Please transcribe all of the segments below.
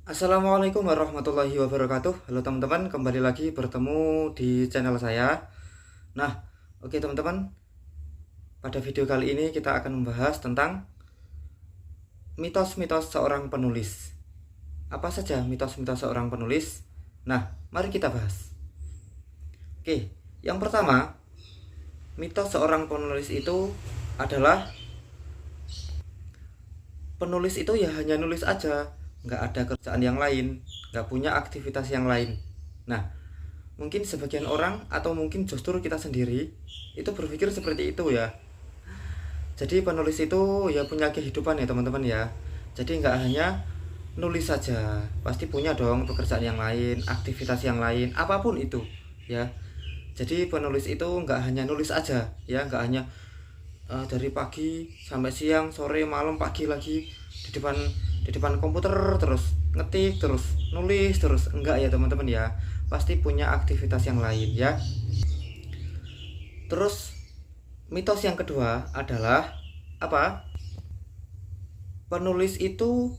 Assalamualaikum warahmatullahi wabarakatuh. Halo teman-teman, kembali lagi bertemu di channel saya. Nah, oke teman-teman, pada video kali ini kita akan membahas tentang mitos-mitos seorang penulis. Apa saja mitos-mitos seorang penulis? Nah, mari kita bahas. Oke, yang pertama, mitos seorang penulis itu adalah penulis itu ya hanya nulis aja, nggak ada kerjaan yang lain, nggak punya aktivitas yang lain. Nah, mungkin sebagian orang atau mungkin justru kita sendiri itu berpikir seperti itu ya. Jadi penulis itu ya punya kehidupan ya teman-teman ya. Jadi nggak hanya nulis saja, pasti punya dong pekerjaan yang lain, aktivitas yang lain, apapun itu ya. Jadi penulis itu nggak hanya nulis aja ya, nggak hanya dari pagi sampai siang, sore, malam, pagi lagi di depan komputer terus ngetik terus nulis terus, enggak ya teman-teman ya, pasti punya aktivitas yang lain ya. Terus mitos yang kedua adalah apa? Penulis itu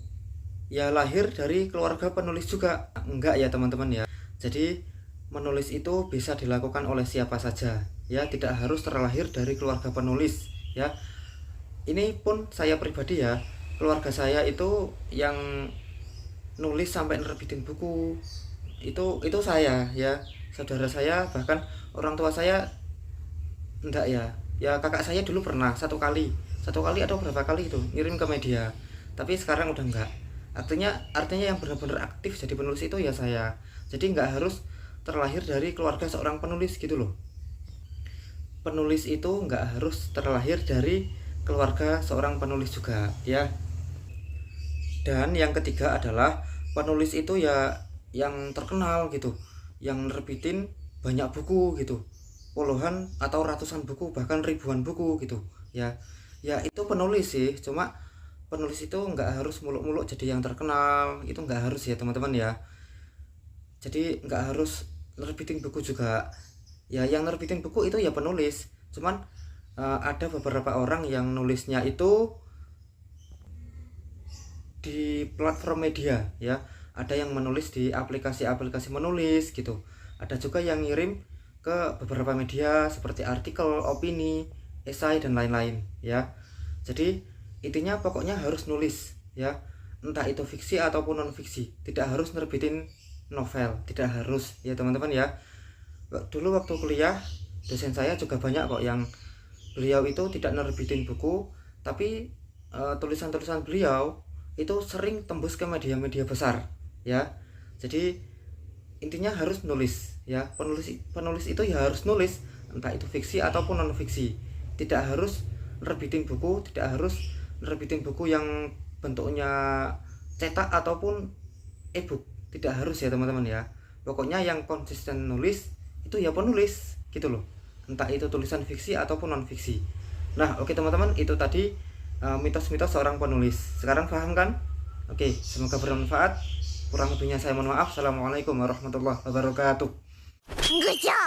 ya lahir dari keluarga penulis juga, enggak ya teman-teman ya. Jadi menulis itu bisa dilakukan oleh siapa saja ya, tidak harus terlahir dari keluarga penulis ya. Ini pun saya pribadi ya, keluarga saya itu yang nulis sampai nerbitin buku itu saya ya. Saudara saya, bahkan orang tua saya enggak ya. Ya kakak saya dulu pernah satu kali atau berapa kali itu ngirim ke media, tapi sekarang udah enggak. Artinya yang benar-benar aktif jadi penulis itu ya saya. Jadi enggak harus terlahir dari keluarga seorang penulis gitu loh. Penulis itu nggak harus terlahir dari keluarga seorang penulis juga ya. Dan yang ketiga adalah penulis itu ya yang terkenal gitu, yang nerbitin banyak buku gitu, puluhan atau ratusan buku, bahkan ribuan buku gitu ya. Ya itu penulis sih, cuma penulis itu nggak harus muluk-muluk jadi yang terkenal, itu nggak harus ya teman-teman ya. Jadi nggak harus nerbitin buku juga ya. Yang nerbitin buku itu ya penulis, cuman ada beberapa orang yang nulisnya itu di platform media ya. Ada yang menulis di aplikasi-aplikasi menulis gitu, ada juga yang ngirim ke beberapa media seperti artikel, opini, esai dan lain-lain ya. Jadi intinya pokoknya harus nulis ya, entah itu fiksi ataupun non fiksi. Tidak harus nerbitin novel, tidak harus ya teman-teman ya. Dulu waktu kuliah, dosen saya juga banyak kok yang beliau itu tidak nerbitin buku, tapi tulisan-tulisan beliau itu sering tembus ke media-media besar ya. Jadi intinya harus nulis ya. Penulis itu ya harus nulis, entah itu fiksi ataupun non fiksi. Tidak harus nerbitin buku, tidak harus nerbitin buku yang bentuknya cetak ataupun ebook, tidak harus ya teman-teman ya. Pokoknya yang konsisten nulis itu ya penulis gitu loh, entah itu tulisan fiksi ataupun non fiksi. Nah oke teman-teman, itu tadi mitos-mitos seorang penulis. Sekarang paham kan? Oke, semoga bermanfaat. Kurang lebihnya saya mohon maaf. Assalamualaikum warahmatullahi wabarakatuh. Good job!